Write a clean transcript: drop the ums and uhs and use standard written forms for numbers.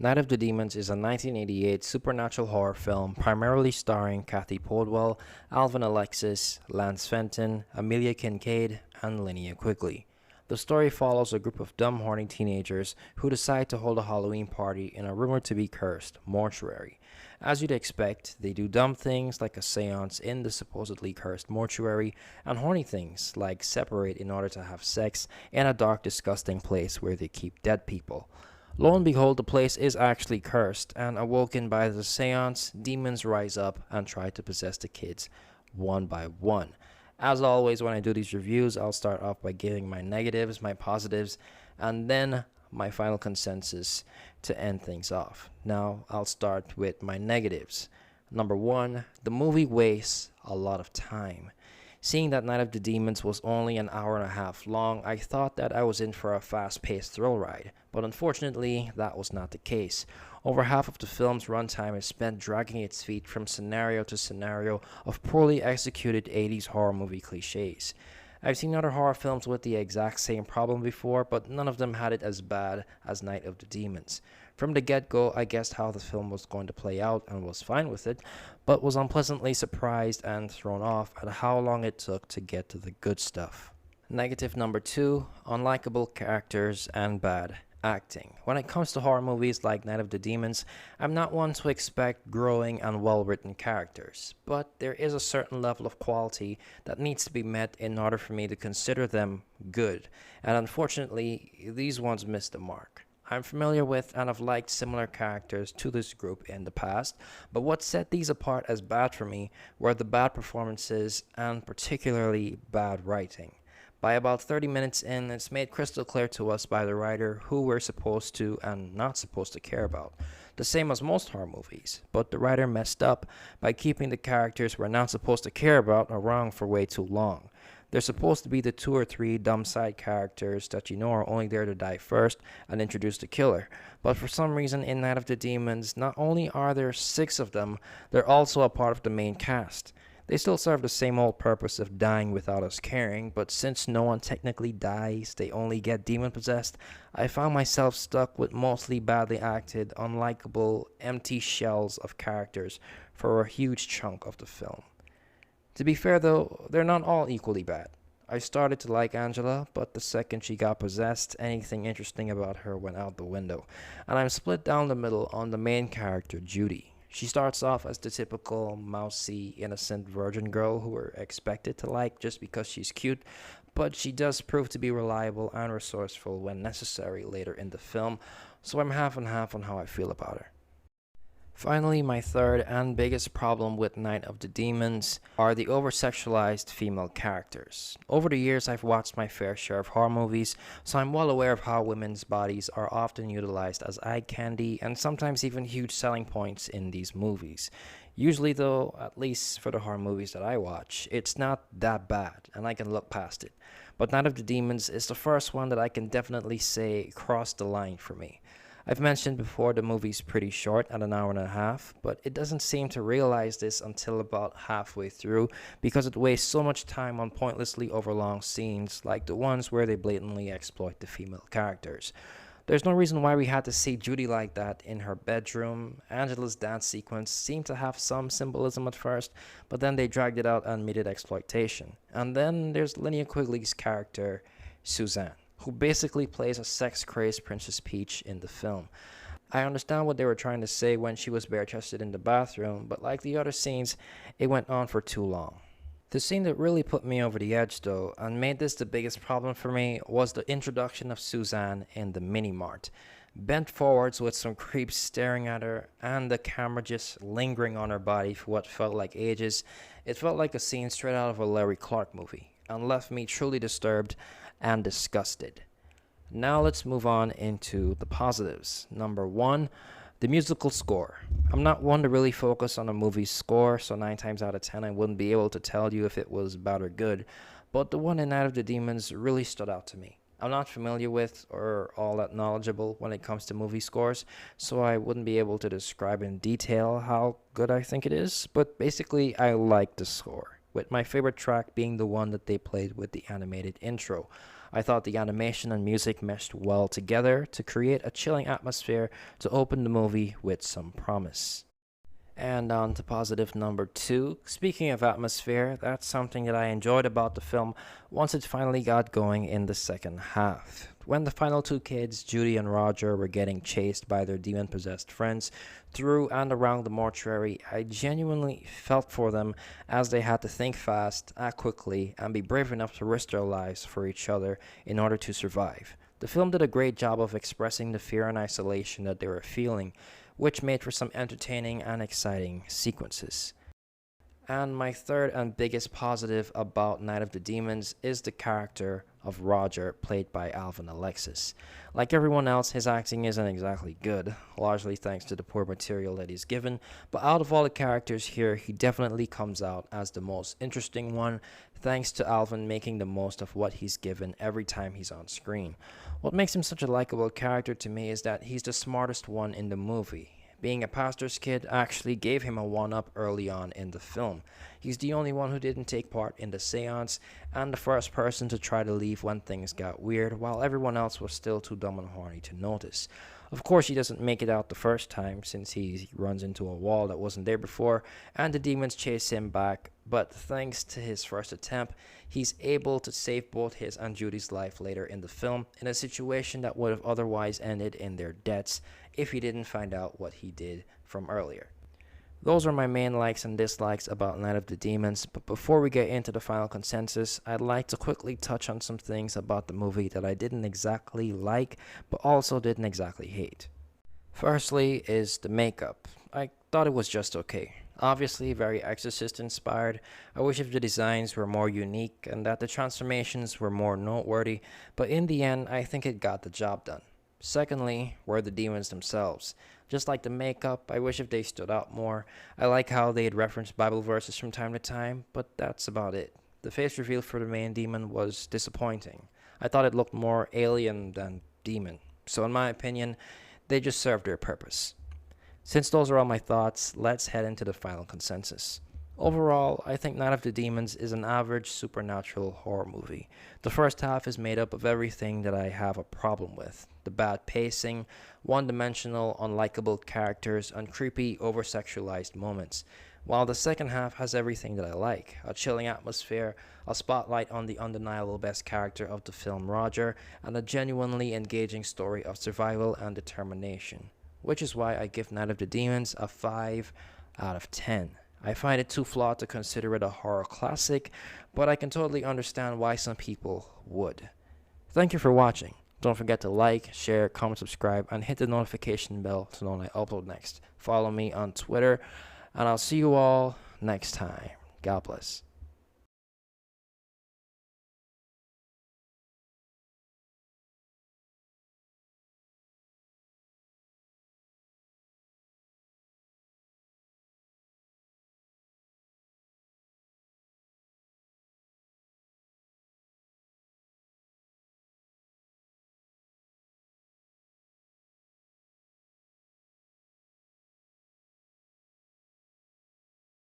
Night of the Demons is a 1988 supernatural horror film primarily starring Kathy Podwell, Alvin Alexis, Lance Fenton, Amelia Kincaid, and Linnea Quigley. The story follows a group of dumb, horny teenagers who decide to hold a Halloween party in a rumored to be cursed mortuary. As you'd expect, they do dumb things like a seance in the supposedly cursed mortuary, and horny things like separate in order to have sex in a dark, disgusting place where they keep dead people. Lo and behold, the place is actually cursed, and awoken by the seance, demons rise up and try to possess the kids one by one. As always, when I do these reviews, I'll start off by giving my negatives, my positives, and then my final consensus to end things off. Now, I'll start with my negatives. Number one, the movie wastes a lot of time. Seeing that Night of the Demons was only an hour and a half long, I thought that I was in for a fast-paced thrill ride, but unfortunately, that was not the case. Over half of the film's runtime is spent dragging its feet from scenario to scenario of poorly executed 80s horror movie cliches. I've seen other horror films with the exact same problem before, but none of them had it as bad as Night of the Demons. From the get-go, I guessed how the film was going to play out and was fine with it, but was unpleasantly surprised and thrown off at how long it took to get to the good stuff. Negative number two, unlikable characters and bad acting. When it comes to horror movies like Night of the Demons, I'm not one to expect growing and well-written characters, but there is a certain level of quality that needs to be met in order for me to consider them good, and unfortunately, these ones miss the mark. I'm familiar with and have liked similar characters to this group in the past, but what set these apart as bad for me were the bad performances and particularly bad writing. By about 30 minutes in, it's made crystal clear to us by the writer who we're supposed to and not supposed to care about. The same as most horror movies, but the writer messed up by keeping the characters we're not supposed to care about around for way too long. They're supposed to be the two or three dumb side characters that you know are only there to die first and introduce the killer. But for some reason in Night of the Demons, not only are there 6 of them, they're also a part of the main cast. They still serve the same old purpose of dying without us caring, but since no one technically dies, they only get demon-possessed, I found myself stuck with mostly badly acted, unlikable, empty shells of characters for a huge chunk of the film. To be fair though, they're not all equally bad. I started to like Angela, but the second she got possessed, anything interesting about her went out the window, and I'm split down the middle on the main character, Judy. She starts off as the typical mousy, innocent virgin girl who we're expected to like just because she's cute, but she does prove to be reliable and resourceful when necessary later in the film, so I'm half and half on how I feel about her. Finally, my third and biggest problem with Night of the Demons are the over-sexualized female characters. Over the years, I've watched my fair share of horror movies, so I'm well aware of how women's bodies are often utilized as eye candy and sometimes even huge selling points in these movies. Usually though, at least for the horror movies that I watch, it's not that bad and I can look past it. But Night of the Demons is the first one that I can definitely say crossed the line for me. I've mentioned before the movie's pretty short at an hour and a half, but it doesn't seem to realize this until about halfway through because it wastes so much time on pointlessly overlong scenes like the ones where they blatantly exploit the female characters. There's no reason why we had to see Judy like that in her bedroom. Angela's dance sequence seemed to have some symbolism at first, but then they dragged it out and made it exploitation. And then there's Linnea Quigley's character, Suzanne, who basically plays a sex-crazed Princess Peach in the film. I understand what they were trying to say when she was bare-chested in the bathroom, but like the other scenes, it went on for too long. The scene that really put me over the edge though, and made this the biggest problem for me, was the introduction of Suzanne in the mini-mart. Bent forwards with some creeps staring at her, and the camera just lingering on her body for what felt like ages. It felt like a scene straight out of a Larry Clark movie, and left me truly disturbed and disgusted. Now let's move on into the positives. Number one, the musical score. I'm not one to really focus on a movie's score, so 9 times out of 10 I wouldn't be able to tell you if it was bad or good, but the one in Night of the Demons really stood out to me. I'm not familiar with or all that knowledgeable when it comes to movie scores, so I wouldn't be able to describe in detail how good I think it is, but basically I like the score. with my favorite track being the one that they played with the animated intro. I thought the animation and music meshed well together to create a chilling atmosphere to open the movie with some promise. And on to positive number two. Speaking of atmosphere, that's something that I enjoyed about the film once it finally got going in the second half. When the final two kids, Judy and Roger, were getting chased by their demon possessed friends through and around the mortuary, I genuinely felt for them as they had to think fast, act quickly, and be brave enough to risk their lives for each other in order to survive. The film did a great job of expressing the fear and isolation that they were feeling, which made for some entertaining and exciting sequences. And my third and biggest positive about Night of the Demons is the character of Roger, played by Alvin Alexis. Like everyone else, his acting isn't exactly good, largely thanks to the poor material that he's given, but out of all the characters here, he definitely comes out as the most interesting one, thanks to Alvin making the most of what he's given every time he's on screen. What makes him such a likable character to me is that he's the smartest one in the movie. Being a pastor's kid actually gave him a one-up early on in the film. He's the only one who didn't take part in the seance, and the first person to try to leave when things got weird, while everyone else was still too dumb and horny to notice. Of course, he doesn't make it out the first time, since he runs into a wall that wasn't there before, and the demons chase him back, but thanks to his first attempt, he's able to save both his and Judy's life later in the film, in a situation that would have otherwise ended in their deaths if he didn't find out what he did from earlier. Those are my main likes and dislikes about Night of the Demons, but before we get into the final consensus, I'd like to quickly touch on some things about the movie that I didn't exactly like, but also didn't exactly hate. Firstly is the makeup. I thought it was just okay. Obviously very Exorcist inspired. I wish if the designs were more unique and that the transformations were more noteworthy, but in the end I think it got the job done. Secondly, were the demons themselves. Just like the makeup, I wish if they stood out more. I like how they had referenced Bible verses from time to time, but that's about it. The face reveal for the main demon was disappointing. I thought it looked more alien than demon. So in my opinion, they just served their purpose. Since those are all my thoughts, let's head into the final consensus. Overall, I think Night of the Demons is an average supernatural horror movie. The first half is made up of everything that I have a problem with. The bad pacing, one-dimensional, unlikable characters, and creepy, over-sexualized moments. While the second half has everything that I like. A chilling atmosphere, a spotlight on the undeniable best character of the film, Roger, and a genuinely engaging story of survival and determination. Which is why I give Night of the Demons a 5 out of 10. I find it too flawed to consider it a horror classic, but I can totally understand why some people would. Thank you for watching. Don't forget to like, share, comment, subscribe, and hit the notification bell to know when I upload next. Follow me on Twitter, and I'll see you all next time. God bless.